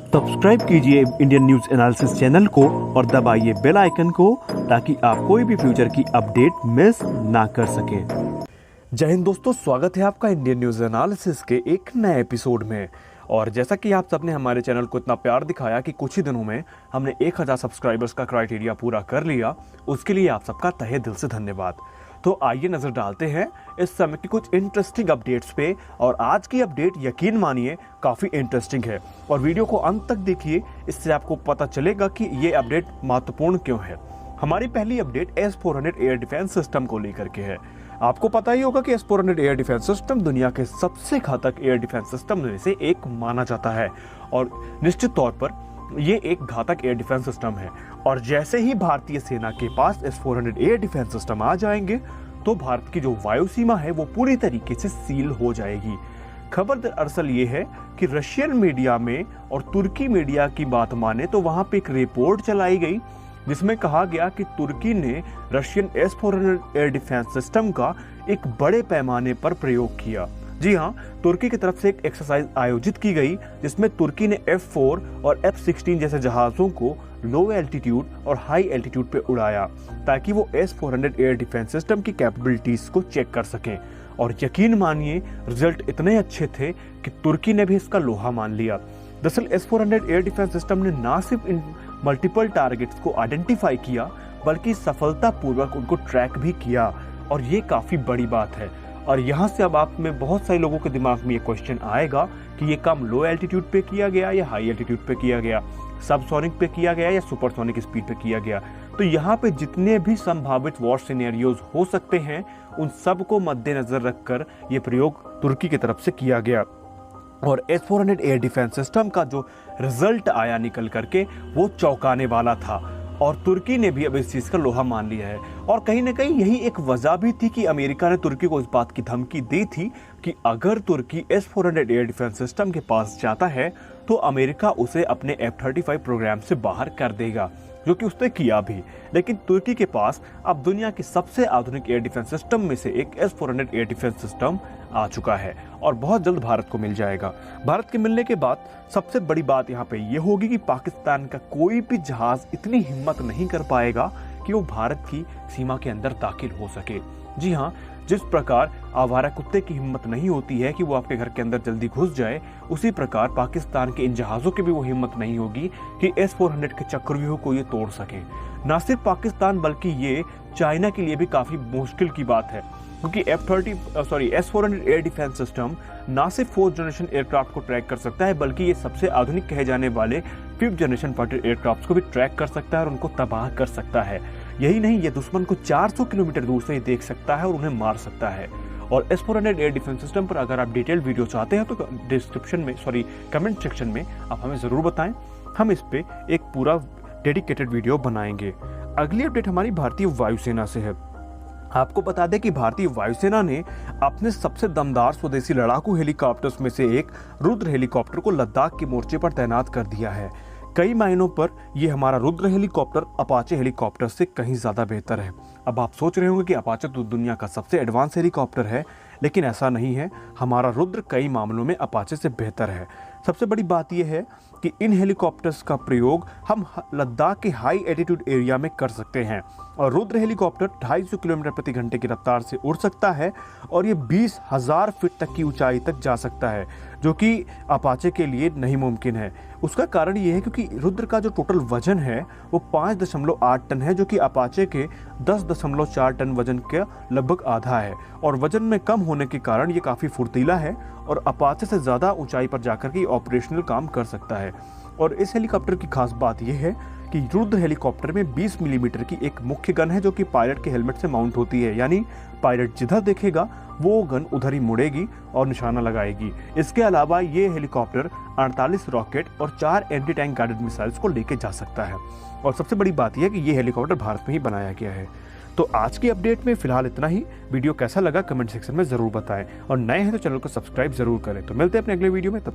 Subscribe कीजिए Indian news analysis channel को और दबाइए बेल आइकन को ताकि आप कोई भी फ्यूचर की अपडेट मिस ना कर सके। जय हिंद दोस्तों, स्वागत है आपका इंडियन न्यूज एनालिसिस के एक नए एपिसोड में। और जैसा कि आप सबने हमारे चैनल को इतना प्यार दिखाया कि कुछ ही दिनों में हमने 1000 सब्सक्राइबर्स का क्राइटेरिया पूरा कर लिया, उसके लिए आप सबका तहे दिल से धन्यवाद। तो आइए नजर डालते हैं इस समय की कुछ इंटरेस्टिंग अपडेट्स पे। और आज की अपडेट यकीन मानिए काफ़ी इंटरेस्टिंग है और वीडियो को अंत तक देखिए, इससे आपको पता चलेगा कि ये अपडेट महत्वपूर्ण क्यों है। हमारी पहली update S-400 air defence system को लेकर के है। आपको पता ही होगा कि S-400 एयर डिफेंस सिस्टम दुनिया के सबसे घातक एयर डिफेंस सिस्टम में से एक माना जाता है और निश्चित तौर पर ये एक घातक एयर डिफेंस सिस्टम है। और जैसे ही भारतीय सेना के पास S-400 एयर डिफेंस सिस्टम आ जाएंगे तो भारत की जो वायु सीमा है वो पूरी तरीके से सील हो जाएगी। खबर दरअसल ये है कि रशियन मीडिया में और तुर्की मीडिया की बात माने तो वहां पे एक रिपोर्ट चलाई गई जिसमें कहा गया कि तुर्की ने Russian S-400 air defence system का एक बड़े पैमाने पर प्रयोग किया। जी हाँ, तुर्की की तरफ से एक एक्सरसाइज आयोजित की गई जिसमें तुर्की ने F-4 और F-16 जैसे जहाजों को लो एल्टीट्यूड और हाई एल्टीट्यूड पे उड़ाया ताकि वो S-400 एयर डिफेंस सिस्टम की कैपेबिलिटीज को चेक कर सकें। और यकीन मानिए रिजल्ट इतने अच्छे थे कि तुर्की ने भी इसका लोहा मान लिया। दरअसल S-400 एयर डिफेंस सिस्टम ने न सिर्फ इन मल्टीपल टारगेट्स को आइडेंटिफाई किया बल्कि सफलतापूर्वक उनको ट्रैक भी किया, और ये काफी बड़ी बात है। और यहाँ से अब आप में बहुत सारे लोगों के दिमाग में ये क्वेश्चन आएगा कि ये काम लो एल्टीट्यूड पे किया गया या हाई एल्टीट्यूड पे किया गया, सबसोनिक पे किया गया या सुपरसोनिक स्पीड पे किया गया। तो यहाँ पे जितने भी संभावित वॉर सिनेरियोज हो सकते हैं उन सब को मद्देनजर रखकर ये प्रयोग तुर्की की तरफ से किया गया। और S-400 एयर डिफेंस सिस्टम का जो रिजल्ट आया निकल करके वो चौंकाने वाला था और तुर्की ने भी अब इस चीज का लोहा मान लिया है। और कहीं ना कहीं यही एक वजह भी थी कि अमेरिका ने तुर्की को इस बात की धमकी दी थी कि अगर तुर्की S-400 एयर डिफेंस सिस्टम के पास जाता है तो अमेरिका उसे अपने F-35 प्रोग्राम से बाहर कर देगा, जो कि उसने किया भी। लेकिन तुर्की के पास अब दुनिया की सबसे आधुनिक एयर डिफेंस सिस्टम में से एक S-400 एयर डिफेंस सिस्टम आ चुका है और बहुत जल्द भारत को मिल जाएगा। भारत के मिलने के बाद सबसे बड़ी बात यहाँ पे ये होगी कि पाकिस्तान का कोई भी जहाज इतनी हिम्मत नहीं कर पाएगा कि वो भारत की सीमा के अंदर दाखिल हो सके। जी हाँ, जिस प्रकार आवारा कुत्ते की हिम्मत नहीं होती है कि वो आपके घर के अंदर जल्दी घुस जाए, उसी प्रकार पाकिस्तान के इन जहाजों की भी वो हिम्मत नहीं होगी कि S-400 के चक्रव्यूह को ये तोड़ सके। न सिर्फ पाकिस्तान बल्कि ये चाइना के लिए भी काफी मुश्किल की बात है, क्योंकि S-400 एयर डिफेंस सिस्टम न सिर्फ 4th जनरेशन एयरक्राफ्ट को ट्रैक कर सकता है बल्कि ये सबसे आधुनिक कहे जाने वाले 5th जनरेशन फाइटर एयरक्राफ्ट को भी ट्रैक कर सकता है और उनको तबाह कर सकता है। यही नहीं, ये दुश्मन को 400 किलोमीटर दूर से ही देख सकता है और उन्हें मार सकता है। और S-400 एयर डिफेंस सिस्टम पर अगर आप डिटेल वीडियो चाहते हैं तो कमेंट सेक्शन में आप हमें जरूर बताएं, हम इस पे एक पूरा डेडिकेटेड वीडियो बनाएंगे। अगली अपडेट हमारी भारतीय वायुसेना से है। आपको बता दें कि भारतीय वायुसेना ने अपने सबसे दमदार स्वदेशी लड़ाकू हेलीकॉप्टर्स में से एक रुद्र हेलीकॉप्टर को लद्दाख के मोर्चे पर तैनात कर दिया है। कई मायनों पर यह हमारा रुद्र हेलीकॉप्टर अपाचे हेलीकॉप्टर से कहीं ज्यादा बेहतर है। अब आप सोच रहे होंगे कि अपाचे तो दुनिया का सबसे एडवांस हेलीकॉप्टर है, लेकिन ऐसा नहीं है। हमारा रुद्र कई मामलों में अपाचे से बेहतर है। सबसे बड़ी बात यह है कि इन हेलीकॉप्टर्स का प्रयोग हम लद्दाख के हाई एल्टीट्यूड एरिया में कर सकते हैं। और रुद्र हेलीकॉप्टर 250 किलोमीटर प्रति घंटे की रफ्तार से उड़ सकता है और ये 20,000 फीट तक की ऊंचाई तक जा सकता है, जो कि अपाचे के लिए नहीं मुमकिन है। उसका कारण ये है क्योंकि रुद्र का जो टोटल वजन है वो 5.8 टन है, जो कि अपाचे के 10.4 टन वजन के लगभग आधा है। और वजन में कम होने के कारण ये काफ़ी फुर्तीला है और अपाचे से ज़्यादा ऊंचाई पर जाकर के ऑपरेशनल काम कर सकता है। और इस हेलीकॉप्टर की खास बात यह है कि रुद्र हेलीकॉप्टर में 20 मिलीमीटर की एक मुख्य गन है जो कि पायलट के हेलमेट से माउंट होती है, यानी पायलट जिधर देखेगा वो गन उधर ही मुड़ेगी और निशाना लगाएगी। इसके अलावा ये हेलीकॉप्टर 48 रॉकेट और 4 एंटी टैंक गाइडेड मिसाइल्स को लेके जा सकता है। और सबसे बड़ी बात यह है कि ये हेलीकॉप्टर भारत में ही बनाया गया है। तो आज की अपडेट में फिलहाल इतना ही। वीडियो कैसा लगा कमेंट सेक्शन में जरूर बताएं और नए हैं तो चैनल को सब्सक्राइब जरूर करें। तो मिलते हैं अपने अगले वीडियो में, तब